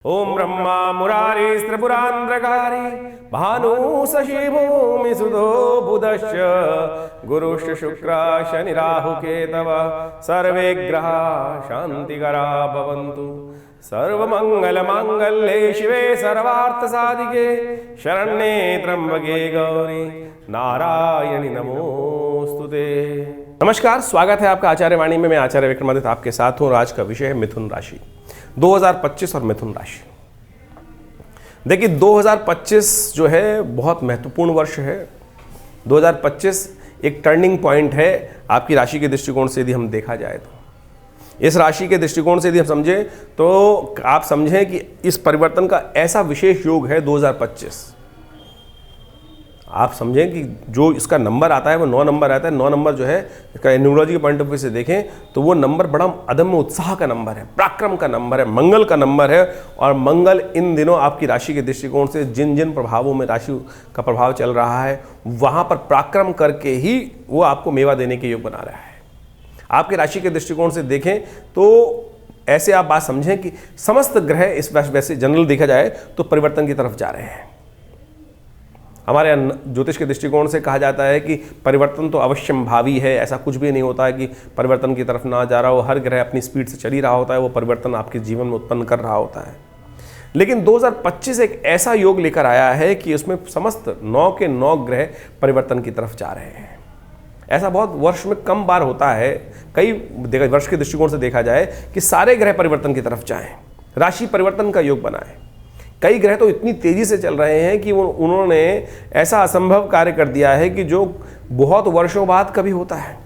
ओम ब्रह्मा मुरारी त्रिपुरांध्रकारी भानु शशि भूमि सुधो बुधश्च गुरुश्च शुक्र शनि राहु केतव सर्वे ग्रहा शांतिकरा भवन्तु। सर्वमंगल मांगल्ये शिवे सर्वार्थ साधिके शरण्ये त्र्यंबके गौरी नारायणी नमोस्तुते। नमस्कार, स्वागत है आपका आचार्य वाणी में। मैं आचार्य विक्रमादित्य आपके साथ हूँ और आज का विषय है मिथुन राशि 2025 और मिथुन राशि। देखिए 2025 जो है बहुत महत्वपूर्ण वर्ष है। 2025 एक टर्निंग पॉइंट है आपकी राशि के दृष्टिकोण से। यदि हम देखा जाए तो इस राशि के दृष्टिकोण से यदि हम समझें तो आप समझें कि इस परिवर्तन का ऐसा विशेष योग है 2025। आप समझें कि जो इसका नंबर आता है वो 9 नंबर आता है। 9 नंबर जो है इसका न्यूमरोलॉजी के पॉइंट ऑफ व्यू से देखें तो वो नंबर बड़ा अदम्य उत्साह का नंबर है, पराक्रम का नंबर है, मंगल का नंबर है। और मंगल इन दिनों आपकी राशि के दृष्टिकोण से जिन जिन प्रभावों में राशि का प्रभाव चल रहा है वहाँ पर पराक्रम करके ही वो आपको मेवा देने के योग बना रहा है। आपकी राशि के दृष्टिकोण से देखें तो ऐसे आप बात समझें कि समस्त ग्रह इस वैसे जनरल देखा जाए तो परिवर्तन की तरफ जा रहे हैं। हमारे ज्योतिष के दृष्टिकोण से कहा जाता है कि परिवर्तन तो अवश्यंभावी है। ऐसा कुछ भी नहीं होता है कि परिवर्तन की तरफ ना जा रहा हो। हर ग्रह अपनी स्पीड से चल ही रहा होता है, वो परिवर्तन आपके जीवन में उत्पन्न कर रहा होता है। लेकिन 2025 एक ऐसा योग लेकर आया है कि उसमें समस्त 9 के 9 ग्रह परिवर्तन की तरफ जा रहे हैं। ऐसा बहुत वर्ष में कम बार होता है। कई वर्ष के दृष्टिकोण से देखा जाए कि सारे ग्रह परिवर्तन की तरफ जाएं, राशि परिवर्तन का योग बनाए। कई ग्रह तो इतनी तेजी से चल रहे हैं कि उन्होंने ऐसा असंभव कार्य कर दिया है कि जो बहुत वर्षों बाद कभी होता है।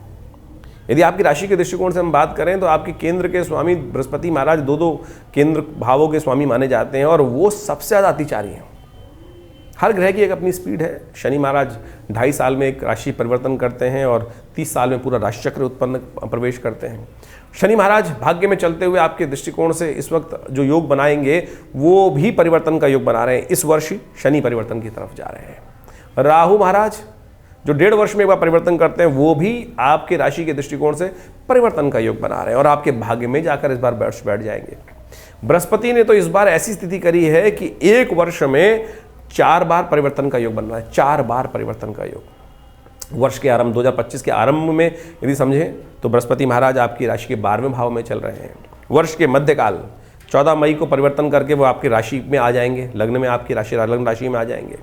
यदि आपकी राशि के दृष्टिकोण से हम बात करें तो आपके केंद्र के स्वामी बृहस्पति महाराज दो केंद्र भावों के स्वामी माने जाते हैं और वो सबसे ज़्यादा अतिचारी हैं। हर ग्रह की एक अपनी स्पीड है। शनि महाराज 2.5 साल में एक राशि परिवर्तन करते हैं और 30 साल में पूरा राशि चक्र उत्पन्न प्रवेश करते हैं। शनि महाराज भाग्य में चलते हुए आपके दृष्टिकोण से इस वक्त जो योग बनाएंगे वो भी परिवर्तन का योग बना रहे हैं। इस वर्ष शनि परिवर्तन की तरफ जा रहे हैं। राहु महाराज जो 1.5 वर्ष में एक बार परिवर्तन करते हैं वो भी आपके राशि के दृष्टिकोण से परिवर्तन का योग बना रहे हैं और आपके भाग्य में जाकर इस बार बैठ जाएंगे। बृहस्पति ने तो इस बार ऐसी स्थिति करी है कि एक वर्ष में 4 बार परिवर्तन का योग बन रहा है। 4 बार परिवर्तन का योग वर्ष के आरंभ 2025 के आरंभ में यदि समझें तो बृहस्पति महाराज आपकी राशि के 12वें भाव में चल रहे हैं। वर्ष के मध्यकाल 14 मई को परिवर्तन करके वो आपकी राशि में आ जाएंगे, लग्न में आपकी राशि लग्न राशि में आ जाएंगे।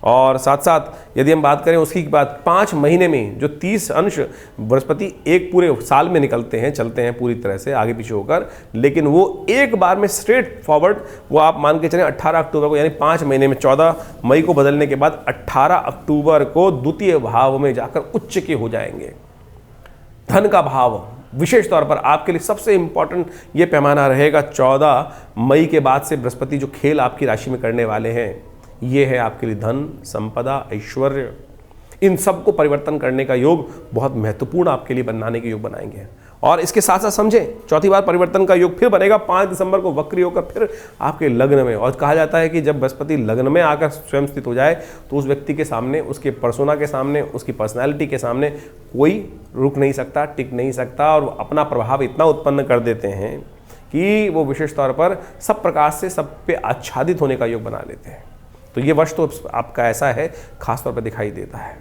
और साथ साथ यदि हम बात करें उसकी बाद 5 महीने में जो 30 अंश बृहस्पति एक पूरे साल में निकलते हैं, चलते हैं पूरी तरह से आगे पीछे होकर, लेकिन वो एक बार में स्ट्रेट फॉरवर्ड वो आप मान के चलें 18 अक्टूबर को, यानी 5 महीने में 14 मई को बदलने के बाद 18 अक्टूबर को द्वितीय भाव में जाकर उच्च के हो जाएंगे। धन का भाव विशेष तौर पर आपके लिए सबसे इंपॉर्टेंट ये पैमाना रहेगा। 14 मई के बाद से बृहस्पति जो खेल आपकी राशि में करने वाले हैं ये है आपके लिए धन, संपदा, ऐश्वर्य, इन सब को परिवर्तन करने का योग बहुत महत्वपूर्ण आपके लिए बनाने के योग बनाएंगे। और इसके साथ साथ समझें चौथी बार परिवर्तन का योग फिर बनेगा 5 दिसंबर को वक्री होकर फिर आपके लग्न में। और कहा जाता है कि जब बृहस्पति लग्न में आकर स्वयं स्थित हो जाए तो उस व्यक्ति के सामने, उसके पर्सोना के सामने, उसकी पर्सनैलिटी के सामने कोई रुक नहीं सकता, टिक नहीं सकता और अपना प्रभाव इतना उत्पन्न कर देते हैं कि वो विशेष तौर पर सब प्रकार से सब पे आच्छादित होने का योग बना लेते हैं। तो ये वर्ष तो आपका ऐसा है खास तौर पर दिखाई देता है।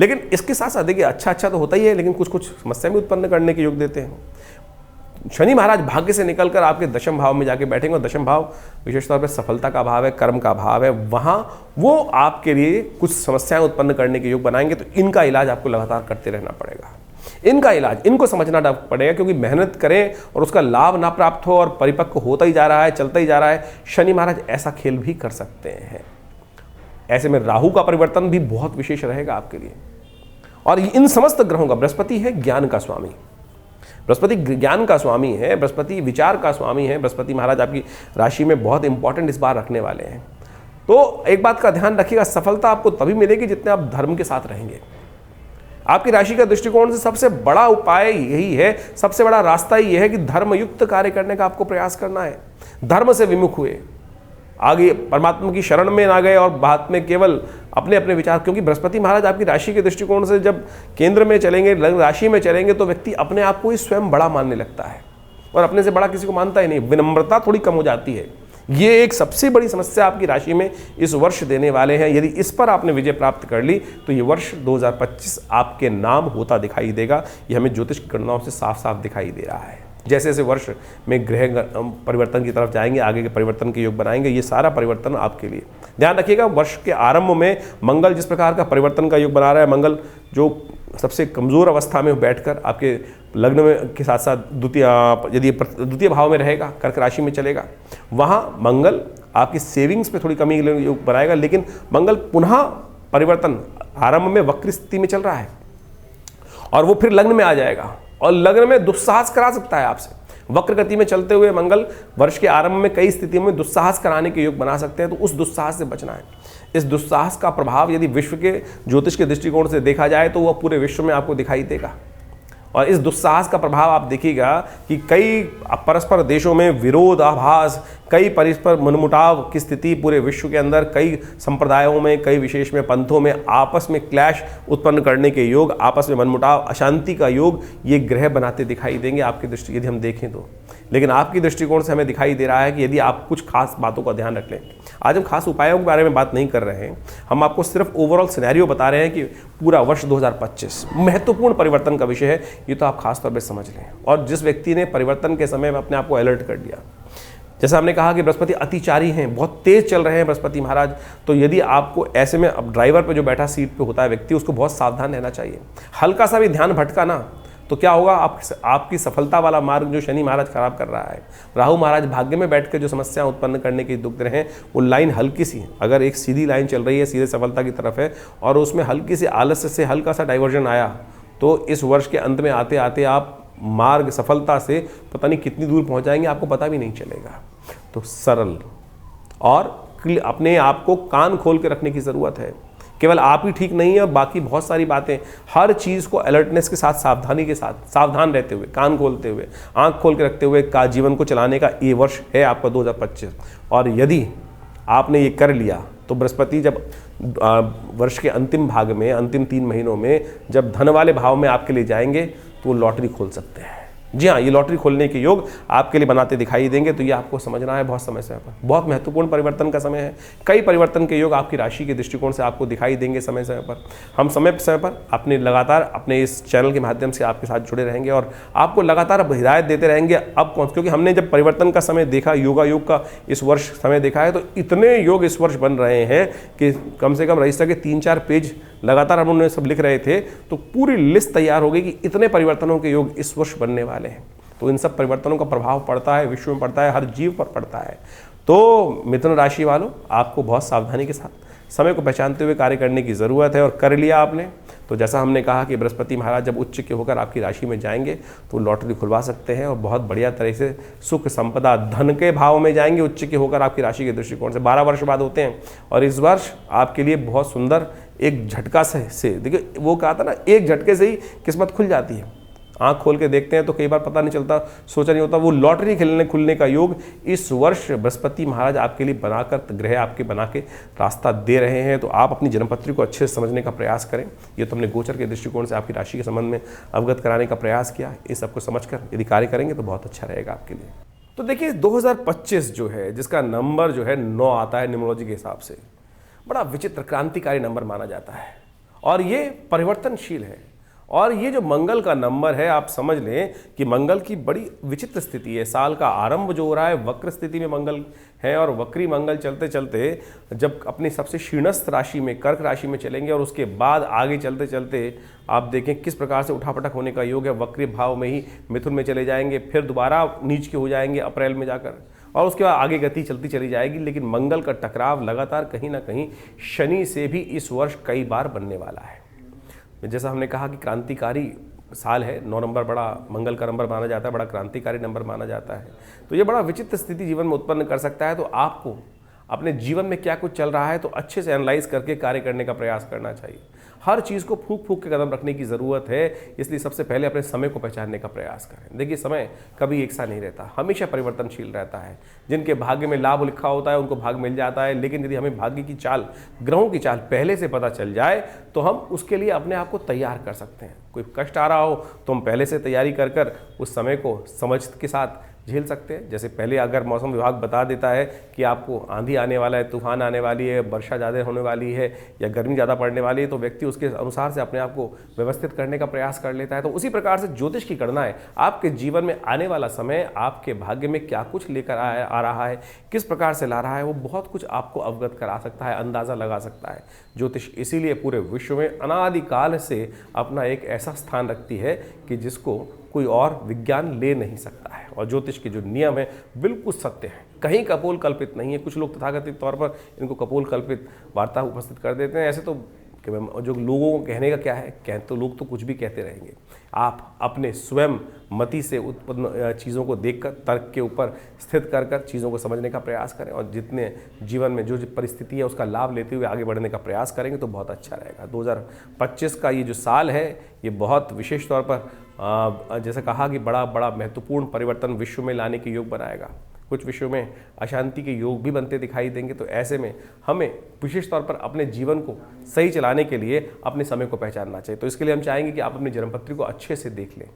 लेकिन इसके साथ साथ देखिए अच्छा तो होता ही है, लेकिन कुछ कुछ समस्या भी उत्पन्न करने के योग देते हैं। शनि महाराज भाग्य से निकलकर आपके 10वें भाव में जाके बैठेंगे और 10वां भाव विशेष तौर पर सफलता का भाव है, कर्म का भाव है। वहाँ वो आपके लिए कुछ समस्याएं उत्पन्न करने के योग बनाएंगे। तो इनका इलाज आपको लगातार करते रहना पड़ेगा। इनका इलाज इनको समझना पड़ेगा, क्योंकि मेहनत करें और उसका लाभ ना प्राप्त हो और परिपक्व होता ही जा रहा है, चलता ही जा रहा है। शनि महाराज ऐसा खेल भी कर सकते हैं। ऐसे में राहु का परिवर्तन भी बहुत विशेष रहेगा आपके लिए। और इन समस्त ग्रहों का बृहस्पति है ज्ञान का स्वामी, बृहस्पति ज्ञान का स्वामी है, बृहस्पति विचार का स्वामी है। बृहस्पति महाराज आपकी राशि में बहुत इंपॉर्टेंट इस बार रखने वाले हैं। तो एक बात का ध्यान रखिएगा, सफलता आपको तभी मिलेगी जितने आप धर्म के साथ रहेंगे। आपकी राशि का दृष्टिकोण से सबसे बड़ा उपाय यही है, सबसे बड़ा रास्ता ही यह है कि धर्मयुक्त कार्य करने का आपको प्रयास करना है। धर्म से विमुख हुए, आगे परमात्मा की शरण में ना गए और बाद में केवल अपने अपने विचार, क्योंकि बृहस्पति महाराज आपकी राशि के दृष्टिकोण से जब केंद्र में चलेंगे, राशि में चलेंगे, तो व्यक्ति अपने आप को ही स्वयं बड़ा मानने लगता है और अपने से बड़ा किसी को मानता ही नहीं। विनम्रता थोड़ी कम हो जाती है। ये एक सबसे बड़ी समस्या आपकी राशि में इस वर्ष देने वाले हैं। यदि इस पर आपने विजय प्राप्त कर ली तो ये वर्ष 2025 आपके नाम होता दिखाई देगा। ये हमें ज्योतिष की गणनाओं से साफ साफ दिखाई दे रहा है। जैसे जैसे वर्ष में ग्रह परिवर्तन की तरफ जाएंगे, आगे के परिवर्तन के योग बनाएंगे, ये सारा परिवर्तन आपके लिए। ध्यान रखिएगा, वर्ष के आरंभ में मंगल जिस प्रकार का परिवर्तन का योग बना रहा है, मंगल जो सबसे कमज़ोर अवस्था में बैठकर आपके लग्न में के साथ साथ द्वितीय भाव में रहेगा, कर्क राशि में चलेगा, वहाँ मंगल आपकी सेविंग्स पे थोड़ी कमी योग बनाएगा। लेकिन मंगल पुनः परिवर्तन आरंभ में वक्र स्थिति में चल रहा है और वो फिर लग्न में आ जाएगा और लग्न में दुस्साहस करा सकता है आपसे। वक्र गति में चलते हुए मंगल वर्ष के आरंभ में कई स्थितियों में दुस्साहस कराने के योग बना सकते हैं, तो उस दुस्साहस से बचना है। इस दुस्साहस का प्रभाव यदि विश्व के ज्योतिष के दृष्टिकोण से देखा जाए तो वह पूरे विश्व में आपको दिखाई देगा। और इस दुस्साहस का प्रभाव आप देखिएगा कि कई परस्पर देशों में विरोधाभास, कई परस्पर मनमुटाव की स्थिति पूरे विश्व के अंदर, कई संप्रदायों में, कई विशेष में पंथों में आपस में क्लैश उत्पन्न करने के योग, आपस में मनमुटाव, अशांति का योग ये ग्रह बनाते दिखाई देंगे आपकी दृष्टि यदि हम देखें तो। लेकिन आपकी दृष्टिकोण से हमें दिखाई दे रहा है कि यदि आप कुछ खास बातों का ध्यान रख लें। आज हम खास उपायों के बारे में बात नहीं कर रहे हैं, हम आपको सिर्फ ओवरऑल सिनेरियो बता रहे हैं कि पूरा वर्ष 2025 महत्वपूर्ण परिवर्तन का विषय है, ये तो आप खास तौर पे समझ लें। और जिस व्यक्ति ने परिवर्तन के समय में अपने आप को अलर्ट कर दिया, जैसा हमने कहा कि बृहस्पति अतिचारी हैं, बहुत तेज चल रहे हैं बृहस्पति महाराज, तो यदि आपको ऐसे में अब ड्राइवर पे जो बैठा सीट पे होता है व्यक्ति, उसको बहुत सावधान रहना चाहिए। हल्का सा भी ध्यान भटका ना तो क्या होगा, आपकी सफलता वाला मार्ग जो शनि महाराज खराब कर रहा है, राहु महाराज भाग्य में बैठ कर जो समस्या उत्पन्न करने के दुख रहे हैं, वो लाइन हल्की सी, अगर एक सीधी लाइन चल रही है सीधे सफलता की तरफ है और उसमें हल्की सी आलस्य से हल्का सा डाइवर्जन आया, तो इस वर्ष के अंत में आते आते आप मार्ग सफलता से पता नहीं कितनी दूर पहुंच जाएंगे, आपको पता भी नहीं चलेगा। तो सरल और अपने आप को कान खोल के रखने की ज़रूरत है। केवल आप ही ठीक नहीं है, बाकी बहुत सारी बातें, हर चीज़ को अलर्टनेस के साथ, सावधानी के साथ, सावधान रहते हुए, कान खोलते हुए, आंख खोल के रखते हुए का जीवन को चलाने का ये वर्ष है आपका 2025। और यदि आपने ये कर लिया तो बृहस्पति जब वर्ष के अंतिम भाग में, अंतिम 3 महीनों में जब धन वाले भाव में आपके लिए जाएंगे तो वो लॉटरी खोल सकते हैं। जी हाँ, ये लॉटरी खोलने के योग आपके लिए बनाते दिखाई देंगे। तो ये आपको समझना है, बहुत समय पर बहुत महत्वपूर्ण परिवर्तन का समय है। कई परिवर्तन के योग आपकी राशि के दृष्टिकोण से आपको दिखाई देंगे समय समय पर। हम समय पर अपने लगातार अपने इस चैनल के माध्यम से आपके साथ जुड़े रहेंगे और आपको लगातार हिदायत देते रहेंगे। अब कौन, क्योंकि हमने जब परिवर्तन का समय देखा, योगा योग का इस वर्ष समय देखा है, तो इतने योग इस वर्ष बन रहे हैं कि कम से कम रजिस्टर के 3-4 पेज लगातार हम उन्होंने सब लिख रहे थे, तो पूरी लिस्ट तैयार हो गई कि इतने परिवर्तनों के योग इस वर्ष बनने वाले हैं। तो इन सब परिवर्तनों का प्रभाव पड़ता है, विश्व में पड़ता है, हर जीव पर पड़ता है। तो मिथुन राशि वालों, आपको बहुत सावधानी के साथ समय को पहचानते हुए कार्य करने की ज़रूरत है। और कर लिया आपने तो जैसा हमने कहा कि बृहस्पति महाराज जब उच्च के होकर आपकी राशि में जाएंगे तो लॉटरी खुलवा सकते हैं और बहुत बढ़िया तरह से सुख संपदा धन के भाव में जाएंगे उच्च के होकर आपकी राशि के दृष्टिकोण से। 12 वर्ष बाद होते हैं और इस वर्ष आपके लिए बहुत सुंदर एक झटका से देखिए, वो कहा था ना, एक झटके से ही किस्मत खुल जाती है। आँख खोल के देखते हैं तो कई बार पता नहीं चलता, सोचा नहीं होता। वो लॉटरी खेलने खुलने का योग इस वर्ष बृहस्पति महाराज आपके लिए बनाकर, ग्रह आपके बना के रास्ता दे रहे हैं। तो आप अपनी जन्मपत्री को अच्छे से समझने का प्रयास करें। ये तो हमने गोचर के दृष्टिकोण से आपकी राशि के संबंध में अवगत कराने का प्रयास किया। इस सबको समझकर यदि कार्य करेंगे तो बहुत अच्छा रहेगा आपके लिए। तो देखिए 2025 जो है, जिसका नंबर जो है 9 आता है न्यूमरोलॉजी के हिसाब से, बड़ा विचित्र क्रांतिकारी नंबर माना जाता है और ये परिवर्तनशील है। और ये जो मंगल का नंबर है, आप समझ लें कि मंगल की बड़ी विचित्र स्थिति है। साल का आरंभ जो हो रहा है वक्र स्थिति में मंगल है और वक्री मंगल चलते चलते जब अपनी सबसे शीर्णस्थ राशि में, कर्क राशि में चलेंगे और उसके बाद आगे चलते चलते आप देखें किस प्रकार से उठापटक होने का योग है। वक्री भाव में ही मिथुन में चले जाएंगे, फिर दोबारा नीच के हो जाएंगे अप्रैल में जाकर, और उसके बाद आगे गति चलती चली जाएगी। लेकिन मंगल का टकराव लगातार कहीं ना कहीं शनि से भी इस वर्ष कई बार बनने वाला है। जैसा हमने कहा कि क्रांतिकारी साल है, 9 नंबर बड़ा मंगल का नंबर माना जाता है, बड़ा क्रांतिकारी नंबर माना जाता है। तो ये बड़ा विचित्र स्थिति जीवन में उत्पन्न कर सकता है। तो आपको अपने जीवन में क्या कुछ चल रहा है तो अच्छे से एनालाइज करके कार्य करने का प्रयास करना चाहिए। हर चीज़ को फूक फूक के कदम रखने की ज़रूरत है। इसलिए सबसे पहले अपने समय को पहचानने का प्रयास करें। देखिए समय कभी एक सा नहीं रहता, हमेशा परिवर्तनशील रहता है। जिनके भाग्य में लाभ लिखा होता है उनको भाग मिल जाता है, लेकिन यदि हमें भाग्य की चाल, ग्रहों की चाल पहले से पता चल जाए तो हम उसके लिए अपने आप को तैयार कर सकते हैं। कोई कष्ट आ रहा हो तो हम पहले से तैयारी कर उस समय को समझ के साथ झेल सकते हैं। जैसे पहले अगर मौसम विभाग बता देता है कि आपको आंधी आने वाला है, तूफान आने वाली है, वर्षा ज़्यादा होने वाली है या गर्मी ज़्यादा पड़ने वाली है, तो व्यक्ति उसके अनुसार से अपने आप को व्यवस्थित करने का प्रयास कर लेता है। तो उसी प्रकार से ज्योतिष की गणनाएं आपके जीवन में आने वाला समय आपके भाग्य में क्या कुछ लेकर आ रहा है, किस प्रकार से ला रहा है, वो बहुत कुछ आपको अवगत करा सकता है, अंदाज़ा लगा सकता है। ज्योतिष इसीलिए पूरे विश्व में अनादिकाल से अपना एक ऐसा स्थान रखती है कि जिसको कोई और विज्ञान ले नहीं सकता है। और ज्योतिष के जो नियम है बिल्कुल सत्य है, कहीं कपोल कल्पित नहीं है। कुछ लोग तथाकथित तौर पर इनको कपोल कल्पित वार्ता उपस्थित कर देते हैं। ऐसे तो जो लोगों को कहने का क्या है, तो लोग तो कुछ भी कहते रहेंगे। आप अपने स्वयं मति से उत्पन्न चीज़ों को देखकर, तर्क के ऊपर स्थित कर कर चीज़ों को समझने का प्रयास करें और जितने जीवन में जो परिस्थिति है उसका लाभ लेते हुए आगे बढ़ने का प्रयास करेंगे तो बहुत अच्छा रहेगा। 2025 का ये जो साल है ये बहुत विशेष तौर पर जैसे कहा कि बड़ा महत्वपूर्ण परिवर्तन विश्व में लाने के योग बनाएगा। कुछ विषयों में अशांति के योग भी बनते दिखाई देंगे। तो ऐसे में हमें विशेष तौर पर अपने जीवन को सही चलाने के लिए अपने समय को पहचानना चाहिए। तो इसके लिए हम चाहेंगे कि आप अपनी जन्मपत्री को अच्छे से देख लें।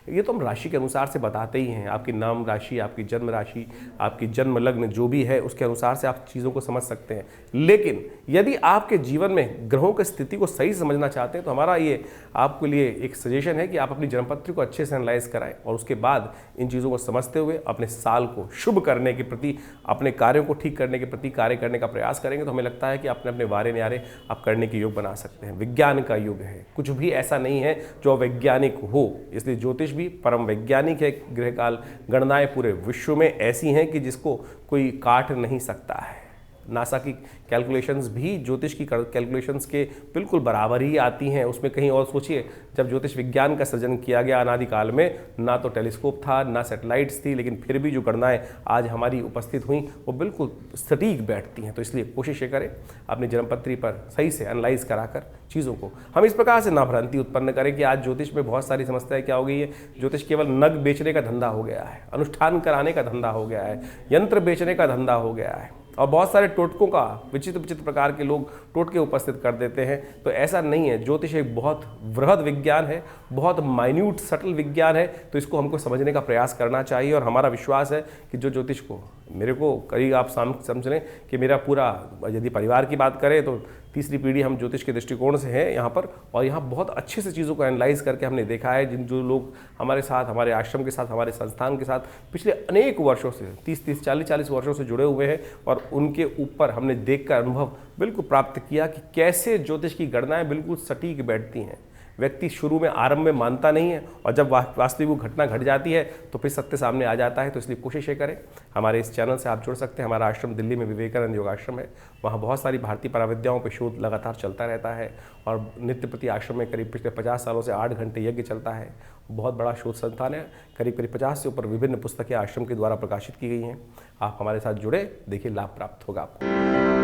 ये तो हम राशि के अनुसार से बताते ही हैं, आपकी नाम राशि, आपकी जन्म राशि, आपकी जन्म लग्न जो भी है उसके अनुसार से आप चीज़ों को समझ सकते हैं। लेकिन यदि आपके जीवन में ग्रहों की स्थिति को सही समझना चाहते हैं तो हमारा ये आपके लिए एक सजेशन है कि आप अपनी जन्मपत्री को अच्छे से एनालाइज कराएं और उसके बाद इन चीज़ों को समझते हुए अपने साल को शुभ करने के प्रति, अपने कार्यों को ठीक करने के प्रति कार्य करने का प्रयास करेंगे तो हमें लगता है कि अपने अपने वारे न्यारे आप करने के योग बना सकते हैं। विज्ञान का युग है, कुछ भी ऐसा नहीं है जो अवैज्ञानिक हो, इसलिए ज्योतिष भी परम वैज्ञानिक है। ग्रहकाल गणनाएं पूरे विश्व में ऐसी हैं कि जिसको कोई काट नहीं सकता है। नासा की कैलकुलेशंस भी ज्योतिष की कैलकुलेशंस के बिल्कुल बराबर ही आती हैं। उसमें कहीं और सोचिए, जब ज्योतिष विज्ञान का सृजन किया गया अनादिकाल में, ना तो टेलीस्कोप था, ना सैटेलाइट्स थी, लेकिन फिर भी जो गणनाएं आज हमारी उपस्थित हुई वो बिल्कुल सटीक बैठती हैं। तो इसलिए कोशिश ये करें अपनी जन्मपत्री पर सही से एनालाइज कराकर चीज़ों को हम इस प्रकार से ना भ्रांति उत्पन्न करें कि आज ज्योतिष में बहुत सारी समस्याएं क्या हो गई है। ज्योतिष केवल नग बेचने का धंधा हो गया है, अनुष्ठान कराने का धंधा हो गया है, यंत्र बेचने का धंधा हो गया है और बहुत सारे टोटकों का विचित्र प्रकार के लोग टोटके उपस्थित कर देते हैं। तो ऐसा नहीं है, ज्योतिष एक बहुत वृहद विज्ञान है, बहुत माइन्यूट सटल विज्ञान है। तो इसको हमको समझने का प्रयास करना चाहिए और हमारा विश्वास है कि जो ज्योतिष को मेरे को करीब आप समझ लें कि मेरा पूरा, यदि परिवार की बात करें तो तीसरी पीढ़ी हम ज्योतिष के दृष्टिकोण से है यहाँ पर, और यहाँ बहुत अच्छे से चीज़ों को एनालाइज करके हमने देखा है। जो लोग हमारे साथ, हमारे आश्रम के साथ, हमारे संस्थान के साथ पिछले अनेक वर्षों से 30 40 वर्षों से जुड़े हुए हैं और उनके ऊपर हमने देखकर अनुभव बिल्कुल प्राप्त किया कि कैसे ज्योतिष की गणनाएं बिल्कुल सटीक बैठती हैं। व्यक्ति शुरू में आरंभ में मानता नहीं है और जब वास्तविक वो घटना घट जाती है तो फिर सत्य सामने आ जाता है। तो इसलिए कोशिश ये करें, हमारे इस चैनल से आप जुड़ सकते हैं। हमारा आश्रम दिल्ली में विवेकानंद योगाश्रम है, वहाँ बहुत सारी भारतीय पराविद्याओं पर शोध लगातार चलता रहता है और नित्य प्रति आश्रम में करीब पिछले 50 सालों से 8 घंटे यज्ञ चलता है। बहुत बड़ा शोध संस्थान है, करीब 50 से ऊपर विभिन्न पुस्तकें आश्रम के द्वारा प्रकाशित की गई हैं। आप हमारे साथ जुड़े, देखिए लाभ प्राप्त होगा आपको।